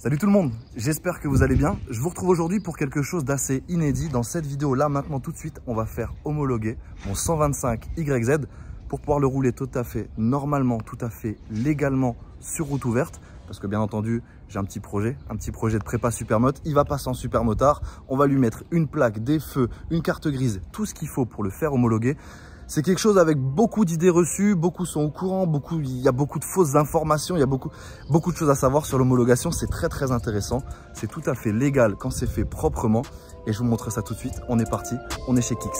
Salut tout le monde, j'espère que vous allez bien. Je vous retrouve aujourd'hui pour quelque chose d'assez inédit. Dans cette vidéo là, maintenant tout de suite, on va faire homologuer mon 125 YZ pour pouvoir le rouler tout à fait normalement, tout à fait légalement sur route ouverte. Parce que bien entendu, j'ai un petit projet de prépa Supermoto. Il va passer en Supermotard. On va lui mettre une plaque, des feux, une carte grise, tout ce qu'il faut pour le faire homologuer. C'est quelque chose avec beaucoup d'idées reçues, beaucoup sont au courant, il y a beaucoup de fausses informations, il y a beaucoup de choses à savoir sur l'homologation. C'est très intéressant, c'est tout à fait légal quand c'est fait proprement et je vous montre ça tout de suite. On est parti, on est chez Kix.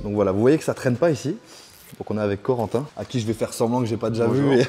Donc voilà, vous voyez que ça traîne pas ici. Donc on est avec Corentin, à qui je vais faire semblant que j'ai pas déjà vu.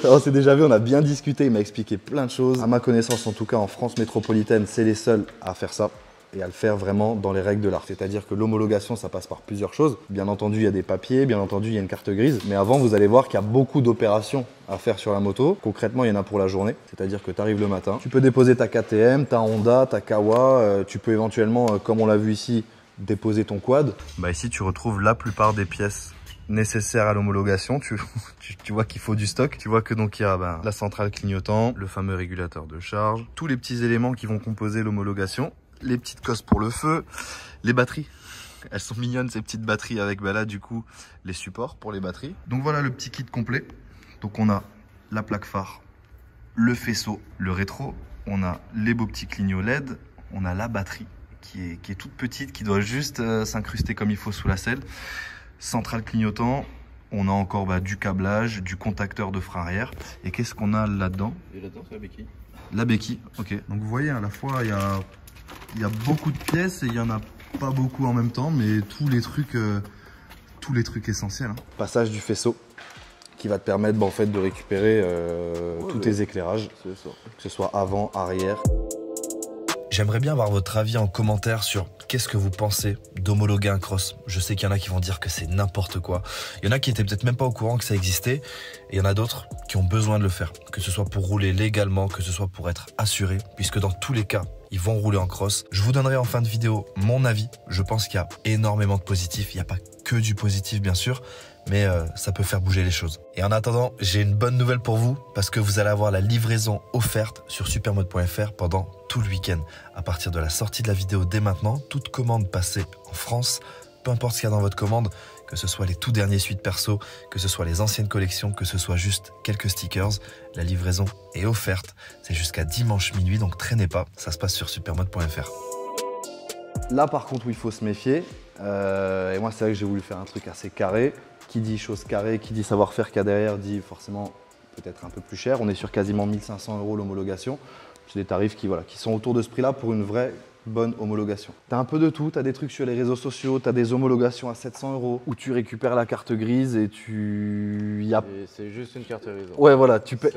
On s'est déjà vu, on a bien discuté, il m'a expliqué plein de choses. À ma connaissance, en tout cas en France métropolitaine, c'est les seuls à faire ça et à le faire vraiment dans les règles de l'art. C'est-à-dire que l'homologation, ça passe par plusieurs choses. Bien entendu, il y a des papiers, bien entendu, il y a une carte grise. Mais avant, vous allez voir qu'il y a beaucoup d'opérations à faire sur la moto. Concrètement, il y en a pour la journée. C'est-à-dire que tu arrives le matin, tu peux déposer ta KTM, ta Honda, ta Kawa. Tu peux éventuellement, comme on l'a vu ici, déposer ton quad. Bah ici, tu retrouves la plupart des pièces nécessaire à l'homologation. Tu vois qu'il faut du stock. Tu vois que donc il y a la centrale clignotant, le fameux régulateur de charge, tous les petits éléments qui vont composer l'homologation, les petites cosses pour le feu, les batteries. Elles sont mignonnes ces petites batteries avec là du coup les supports pour les batteries. Donc voilà le petit kit complet. Donc on a la plaque phare, le faisceau, le rétro, on a les beaux petits clignots LED, on a la batterie qui est toute petite, qui doit juste s'incruster comme il faut sous la selle. Centrale clignotant, on a encore du câblage, du contacteur de frein arrière. Et qu'est-ce qu'on a là-dedans? Et là-dedans, c'est la béquille. La béquille, ok. Donc vous voyez, à la fois, il y a beaucoup de pièces et il n'y en a pas beaucoup en même temps, mais tous les trucs essentiels. Passage du faisceau qui va te permettre en fait, de récupérer tous tes éclairages, que ce soit avant, arrière. J'aimerais bien avoir votre avis en commentaire sur qu'est-ce que vous pensez d'homologuer un cross. Je sais qu'il y en a qui vont dire que c'est n'importe quoi. Il y en a qui étaient peut-être même pas au courant que ça existait. Et il y en a d'autres qui ont besoin de le faire. Que ce soit pour rouler légalement, que ce soit pour être assuré. Puisque dans tous les cas, ils vont rouler en cross. Je vous donnerai en fin de vidéo mon avis. Je pense qu'il y a énormément de positifs. Il n'y a pas que du positif bien sûr. Mais ça peut faire bouger les choses. Et en attendant, j'ai une bonne nouvelle pour vous parce que vous allez avoir la livraison offerte sur supermoto.fr pendant tout le week-end. À partir de la sortie de la vidéo dès maintenant, toute commande passée en France, peu importe ce qu'il y a dans votre commande, que ce soit les tout derniers suites perso, que ce soit les anciennes collections, que ce soit juste quelques stickers, la livraison est offerte. C'est jusqu'à dimanche minuit, donc traînez pas, ça se passe sur supermoto.fr. Là par contre où il faut se méfier, et moi c'est vrai que j'ai voulu faire un truc assez carré. Qui dit chose carrée, qui dit savoir-faire qu'il y a derrière, dit forcément peut-être un peu plus cher. On est sur quasiment 1500 € l'homologation. C'est des tarifs qui sont autour de ce prix-là pour une vraie bonne homologation. Tu as un peu de tout, tu as des trucs sur les réseaux sociaux, tu as des homologations à 700 € où tu récupères la carte grise et C'est juste une carte grise. Ouais, voilà, tu paies.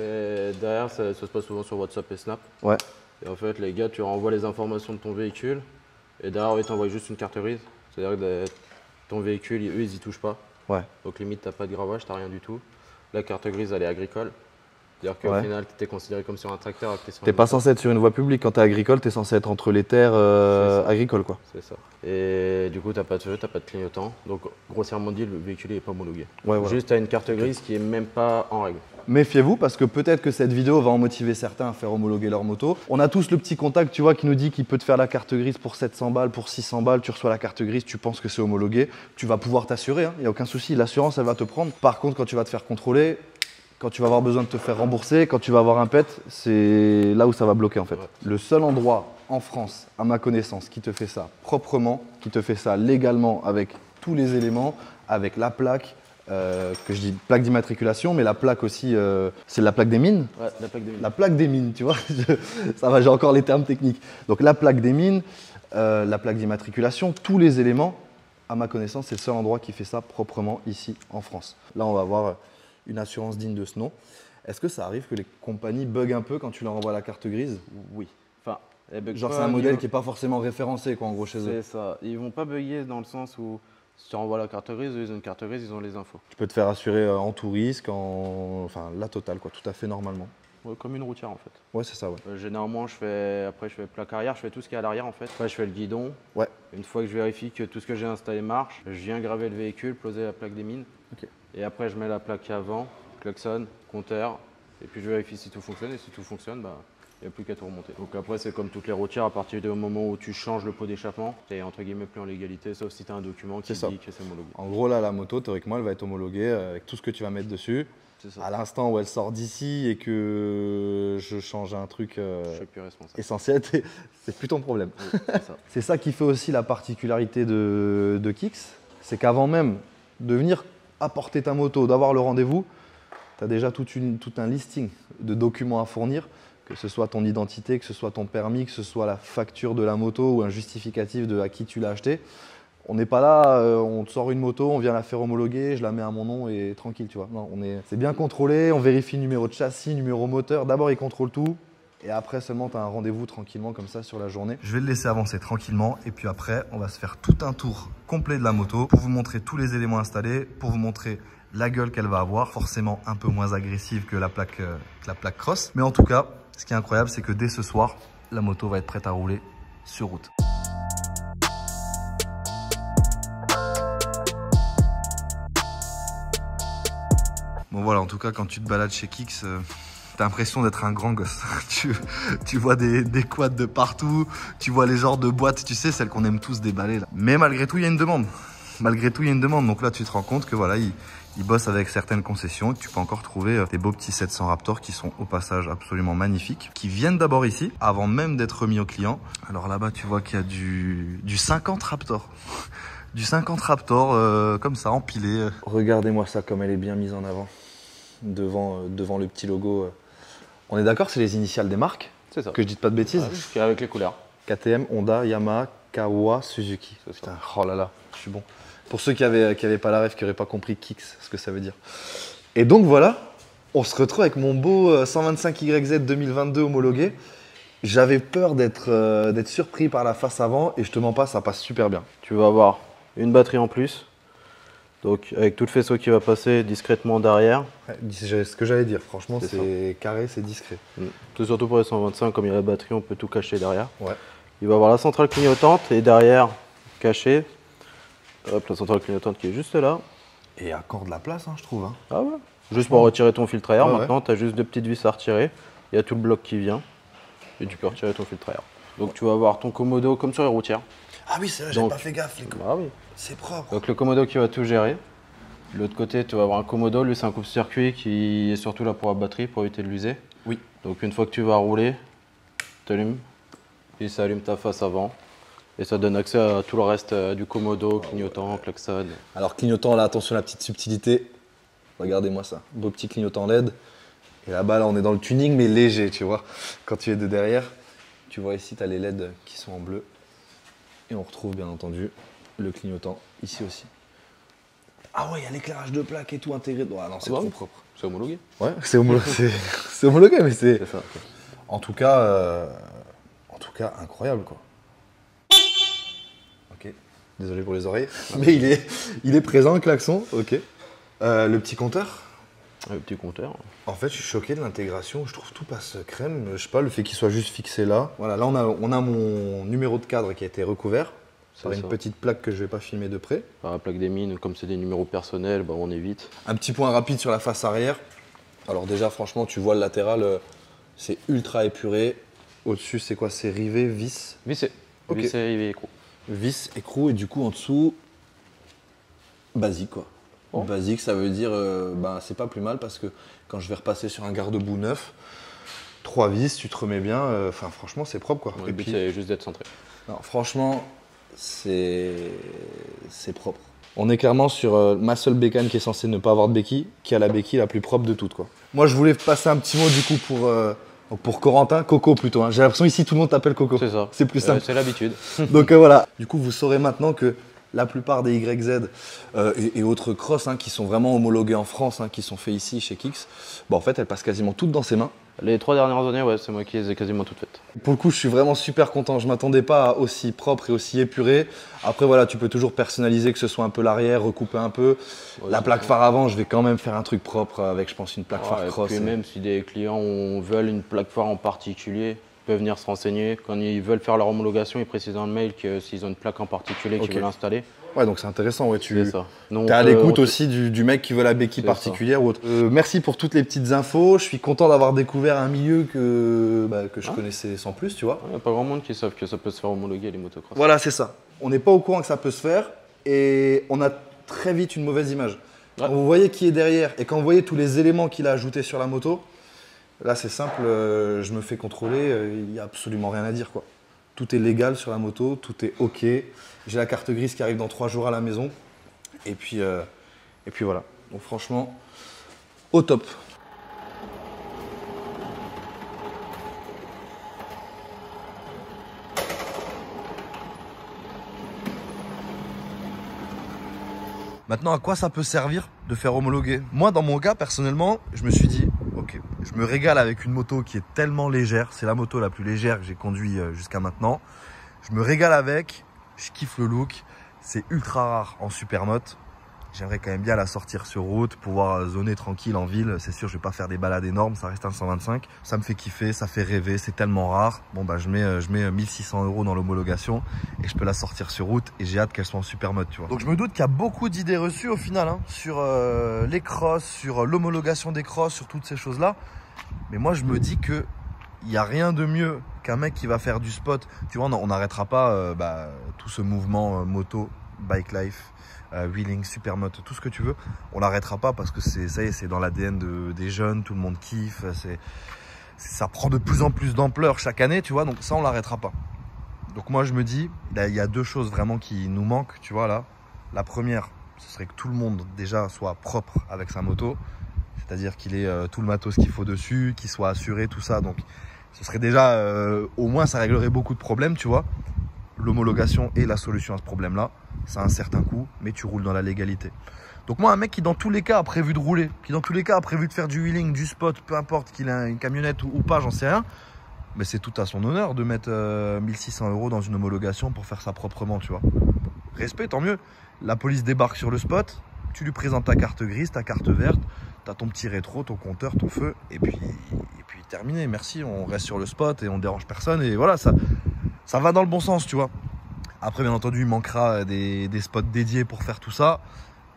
Derrière, ça se passe souvent sur WhatsApp et Snap. Ouais. Et en fait, les gars, tu renvoies les informations de ton véhicule et derrière, ils t'envoient juste une carte grise. C'est-à-dire que ton véhicule, eux, ils y touchent pas. Ouais. Donc limite, t'as pas de gravage, t'as rien du tout. La carte grise, elle est agricole. C'est-à-dire qu'au final, tu es considéré comme sur un tracteur. T'es pas censé être sur une voie publique. Quand tu es agricole, tu es censé être entre les terres agricoles, quoi. C'est ça. Et du coup, tu n'as pas de feu, tu n'as pas de clignotant. Donc, grossièrement dit, le véhicule n'est pas homologué. Ouais, voilà. Juste, tu as une carte grise qui est même pas en règle. Méfiez-vous parce que peut-être que cette vidéo va en motiver certains à faire homologuer leur moto. On a tous le petit contact, tu vois, qui nous dit qu'il peut te faire la carte grise pour 700 balles, pour 600 balles. Tu reçois la carte grise, tu penses que c'est homologué. Tu vas pouvoir t'assurer, il n'y a aucun souci. L'assurance, elle va te prendre. Par contre, quand tu vas te faire contrôler, quand tu vas avoir besoin de te faire rembourser, quand tu vas avoir un pet, c'est là où ça va bloquer en fait. Ouais. Le seul endroit en France, à ma connaissance, qui te fait ça proprement, qui te fait ça légalement avec tous les éléments, avec la plaque, que je dis plaque d'immatriculation, mais la plaque aussi, c'est la plaque des mines. Ouais, la plaque des mines. La plaque des mines, tu vois, ça va, j'ai encore les termes techniques. Donc la plaque des mines, la plaque d'immatriculation, tous les éléments, à ma connaissance, c'est le seul endroit qui fait ça proprement ici en France. Là, on va avoir une assurance digne de ce nom. Est-ce que ça arrive que les compagnies buguent un peu quand tu leur envoies la carte grise? Oui. Enfin, genre c'est un modèle qui n'est pas forcément référencé quoi, en gros chez eux. C'est ça. Ils vont pas bugger dans le sens où si tu renvoies la carte grise, eux, ils ont une carte grise, ils ont les infos. Tu peux te faire assurer en tout risque, enfin la totale quoi, tout à fait normalement. Ouais, comme une routière en fait. Ouais, c'est ça, ouais. Généralement, je fais plaque arrière, je fais tout ce qui est à l'arrière en fait. Après, je fais le guidon. Ouais. Une fois que je vérifie que tout ce que j'ai installé marche, je viens graver le véhicule, poser la plaque des mines. Ok. Et après, je mets la plaque avant, klaxon, compteur. Et puis, je vérifie si tout fonctionne. Et si tout fonctionne, bah, il n'y a plus qu'à tout remonter. Donc après, c'est comme toutes les routières, à partir du moment où tu changes le pot d'échappement, tu es entre guillemets plus en légalité, sauf si tu as un document qui dit que c'est homologué. En gros, là, la moto, théoriquement, elle va être homologuée avec tout ce que tu vas mettre dessus. À l'instant où elle sort d'ici et que je change un truc essentiel, c'est plus ton problème. Oui, c'est ça qui fait aussi la particularité de Kicks, c'est qu'avant même de venir apporter ta moto, d'avoir le rendez-vous, tu as déjà tout un listing de documents à fournir, que ce soit ton identité, que ce soit ton permis, que ce soit la facture de la moto ou un justificatif de à qui tu l'as acheté. On n'est pas là, on te sort une moto, on vient la faire homologuer, je la mets à mon nom et tranquille, tu vois. Non, c'est bien contrôlé, on vérifie numéro de châssis, numéro moteur. D'abord, ils contrôlent tout et après seulement tu as un rendez-vous tranquillement comme ça sur la journée. Je vais le laisser avancer tranquillement et puis après, on va se faire tout un tour complet de la moto pour vous montrer tous les éléments installés, pour vous montrer la gueule qu'elle va avoir, forcément un peu moins agressive que la plaque cross. Mais en tout cas, ce qui est incroyable, c'est que dès ce soir, la moto va être prête à rouler sur route. Bon voilà, en tout cas, quand tu te balades chez Kicks, t'as l'impression d'être un grand gosse. tu vois des quads de partout, tu vois les genres de boîtes, tu sais, celles qu'on aime tous déballer là. Mais malgré tout, il y a une demande. Donc là, tu te rends compte que voilà, ils bossent avec certaines concessions et que tu peux encore trouver des beaux petits 700 Raptor qui sont au passage absolument magnifiques, qui viennent d'abord ici, avant même d'être remis au client. Alors là-bas, tu vois qu'il y a du 50 Raptor. Du 50 Raptor, comme ça, empilé. Regardez-moi ça, comme elle est bien mise en avant. Devant le petit logo. On est d'accord, c'est les initiales des marques? C'est ça. Que je dise pas de bêtises? Ouais, avec les couleurs. KTM, Honda, Yamaha, Kawa, Suzuki. Putain, oh là là, je suis bon. Pour ceux qui avaient pas la ref, qui n'auraient pas compris Kicks, ce que ça veut dire. Et donc voilà, on se retrouve avec mon beau 125YZ 2022 homologué. J'avais peur d'être surpris par la face avant et je te mens pas, ça passe super bien. Tu vas avoir une batterie en plus. Donc avec tout le faisceau qui va passer discrètement derrière. Ouais, c'est ce que j'allais dire, franchement c'est carré, c'est discret. C'est surtout pour les 125, comme il y a la batterie, on peut tout cacher derrière. Ouais. Il va avoir la centrale clignotante et derrière, cachée, hop, la centrale clignotante qui est juste là. Et encore de la place, hein, je trouve. Hein. Ah ouais. Juste pour retirer ton filtre à air, maintenant tu as juste deux petites vis à retirer. Il y a tout le bloc qui vient et tu peux retirer ton filtre à air. Donc tu vas avoir ton commodo comme sur les routières. Ah oui, c'est vrai, j'ai pas fait gaffe les gars. Ah oui. C'est propre. Donc le commodo qui va tout gérer. De l'autre côté, tu vas avoir un commodo, lui c'est un coupe-circuit qui est surtout là pour la batterie, pour éviter de l'user. Oui. Donc une fois que tu vas rouler, tu allumes, et ça allume ta face avant. Et ça donne accès à tout le reste du commodo, clignotant, klaxon. Alors clignotant, là attention à la petite subtilité. Regardez-moi ça, beau petit clignotant LED. Et là-bas, là on est dans le tuning mais léger, tu vois. Quand tu es de derrière, tu vois ici, tu as les LED qui sont en bleu. Et on retrouve bien entendu le clignotant ici aussi. Ah ouais, il y a l'éclairage de plaque et tout intégré. Ah non, c'est trop propre. C'est homologué. Ouais, c'est homologué, mais c'est... ça. Okay. En tout cas, incroyable quoi. Ok, désolé pour les oreilles. Mais il est présent, le klaxon, ok. Le petit compteur. Le petit compteur. En fait, je suis choqué de l'intégration. Je trouve tout passe crème. Je sais pas, le fait qu'il soit juste fixé là. Voilà, là on a mon numéro de cadre qui a été recouvert par une petite plaque que je vais pas filmer de près. Par la plaque des mines, comme c'est des numéros personnels, bah on évite. Un petit point rapide sur la face arrière. Alors déjà, franchement, tu vois le latéral, c'est ultra épuré. Au-dessus, c'est quoi? C'est rivet, vis? Vissé. Okay. Vissé, rivet, écrou. Vis, écrou, et du coup, en dessous, basique quoi. Oh. Basique, ça veut dire, c'est pas plus mal parce que quand je vais repasser sur un garde-boue neuf, 3 vis, tu te remets bien, franchement, c'est propre quoi. Ouais, et puis c'est juste d'être centré. Non, franchement, c'est propre. On est clairement sur ma seule bécane qui est censée ne pas avoir de béquille, qui a la béquille la plus propre de toutes quoi. Moi, je voulais passer un petit mot du coup pour Corentin, Coco plutôt. Hein. J'ai l'impression ici tout le monde t'appelle Coco. C'est ça. C'est plus simple. C'est l'habitude. Donc voilà. Du coup, vous saurez maintenant que la plupart des YZ et autres cross qui sont vraiment homologués en France, qui sont faits ici chez Kicks, en fait, elles passent quasiment toutes dans ses mains. Les 3 dernières années, ouais, c'est moi qui les ai quasiment toutes faites. Pour le coup, je suis vraiment super content. Je ne m'attendais pas à aussi propre et aussi épuré. Après, voilà, tu peux toujours personnaliser, que ce soit un peu l'arrière, recouper un peu. Ouais, la plaque phare avant, je vais quand même faire un truc propre avec, je pense, une plaque phare cross. Et puis même si des clients veulent une plaque phare en particulier, ils peuvent venir se renseigner. Quand ils veulent faire leur homologation, ils précisent dans le mail que s'ils ont une plaque en particulier qu'ils veulent installer. Ouais, donc c'est intéressant. Ouais, tu es à l'écoute aussi du mec qui veut la béquille particulière ou autre. Merci pour toutes les petites infos. Je suis content d'avoir découvert un milieu que je connaissais sans plus, tu vois. Il n'y a pas grand monde qui savent que ça peut se faire homologuer les motocross. Voilà, c'est ça. On n'est pas au courant que ça peut se faire et on a très vite une mauvaise image. Quand vous voyez qui est derrière et quand vous voyez tous les éléments qu'il a ajoutés sur la moto, là c'est simple, je me fais contrôler, il n'y a absolument rien à dire, quoi. Tout est légal sur la moto, tout est OK. J'ai la carte grise qui arrive dans 3 jours à la maison. Et puis voilà. Donc franchement, au top. Maintenant, à quoi ça peut servir de faire homologuer? Moi, dans mon cas, personnellement, je me suis dit, ok, je me régale avec une moto qui est tellement légère. C'est la moto la plus légère que j'ai conduite jusqu'à maintenant. Je me régale avec, je kiffe le look. C'est ultra rare en supermoto. J'aimerais quand même bien la sortir sur route, pouvoir zoner tranquille en ville. C'est sûr, je vais pas faire des balades énormes, ça reste un 125. Ça me fait kiffer, ça fait rêver, c'est tellement rare. Bon bah je mets 1600 € dans l'homologation et je peux la sortir sur route et j'ai hâte qu'elle soit en supermoto, tu vois. Donc je me doute qu'il y a beaucoup d'idées reçues au final, hein, sur les crosses, sur l'homologation des crosses, sur toutes ces choses-là. Mais moi je me dis que il n'y a rien de mieux qu'un mec qui va faire du spot. Tu vois, on n'arrêtera pas tout ce mouvement moto, bike life, wheeling, supermoto, tout ce que tu veux. On l'arrêtera pas parce que ça y est, c'est dans l'ADN des jeunes, tout le monde kiffe. Ça prend de plus en plus d'ampleur chaque année, tu vois. Donc ça, on l'arrêtera pas. Donc moi, je me dis, il y a 2 choses vraiment qui nous manquent, tu vois là. La première, ce serait que tout le monde déjà soit propre avec sa moto. C'est-à-dire qu'il ait tout le matos qu'il faut dessus, qu'il soit assuré, tout ça. Donc ce serait déjà, au moins ça réglerait beaucoup de problèmes, tu vois. L'homologation est la solution à ce problème-là. Ça a un certain coût, mais tu roules dans la légalité. Donc moi, un mec qui dans tous les cas a prévu de rouler, qui dans tous les cas a prévu de faire du wheeling, du spot, peu importe qu'il ait une camionnette ou pas, j'en sais rien, mais c'est tout à son honneur de mettre 1600 € dans une homologation pour faire ça proprement, tu vois. Respect, tant mieux. La police débarque sur le spot, tu lui présentes ta carte grise, ta carte verte, t'as ton petit rétro, ton compteur, ton feu, et puis terminé. Merci, on reste sur le spot et on dérange personne, et voilà, ça va dans le bon sens, tu vois. Après, bien entendu, il manquera des spots dédiés pour faire tout ça.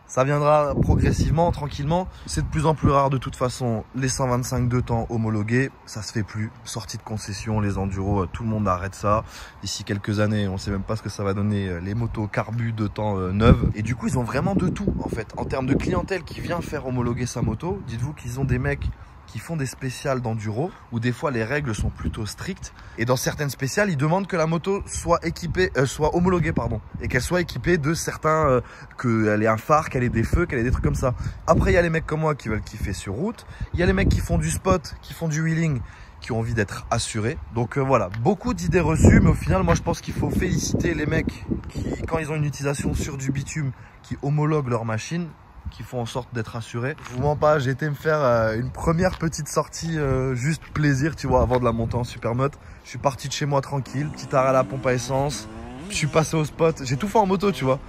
Ça viendra progressivement, tranquillement. C'est de plus en plus rare de toute façon. Les 125 2 temps homologués, ça se fait plus. Sortie de concession, les enduros, tout le monde arrête ça. D'ici quelques années, on ne sait même pas ce que ça va donner. Les motos carbu 2 temps neuves. Et du coup, ils ont vraiment de tout, en fait. En termes de clientèle qui vient faire homologuer sa moto, dites-vous qu'ils ont des mecs qui font des spéciales d'enduro où des fois les règles sont plutôt strictes et dans certaines spéciales ils demandent que la moto soit équipée, soit homologuée et qu'elle soit équipée de certains, qu'elle ait un phare, qu'elle ait des feux, qu'elle ait des trucs comme ça. Après il y a les mecs comme moi qui veulent kiffer sur route, il y a les mecs qui font du spot, qui font du wheeling, qui ont envie d'être assurés. Donc voilà, beaucoup d'idées reçues, mais au final moi je pense qu'il faut féliciter les mecs qui, quand ils ont une utilisation sur du bitume, qui homologuent leur machine, qui font en sorte d'être assurés. Je vous mens pas, j'ai été me faire une première petite sortie juste plaisir, tu vois, avant de la monter en supermoto. Je suis parti de chez moi tranquille, petit arrêt à la pompe à essence, je suis passé au spot, j'ai tout fait en moto, tu vois.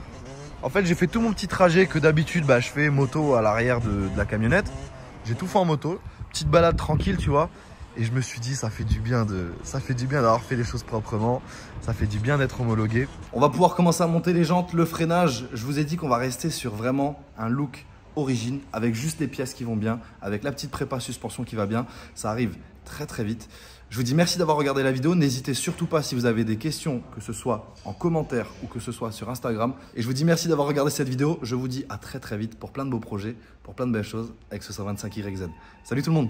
En fait, j'ai fait tout mon petit trajet que d'habitude, je fais moto à l'arrière de la camionnette. J'ai tout fait en moto, petite balade tranquille, tu vois. Et je me suis dit, ça fait du bien d'avoir fait les choses proprement. Ça fait du bien d'être homologué. On va pouvoir commencer à monter les jantes, le freinage. Je vous ai dit qu'on va rester sur vraiment un look origine, avec juste les pièces qui vont bien, avec la petite prépa suspension qui va bien. Ça arrive très très vite. Je vous dis merci d'avoir regardé la vidéo. N'hésitez surtout pas si vous avez des questions, que ce soit en commentaire ou que ce soit sur Instagram. Et je vous dis merci d'avoir regardé cette vidéo. Je vous dis à très très vite pour plein de beaux projets, pour plein de belles choses avec ce 125YZ. Salut tout le monde!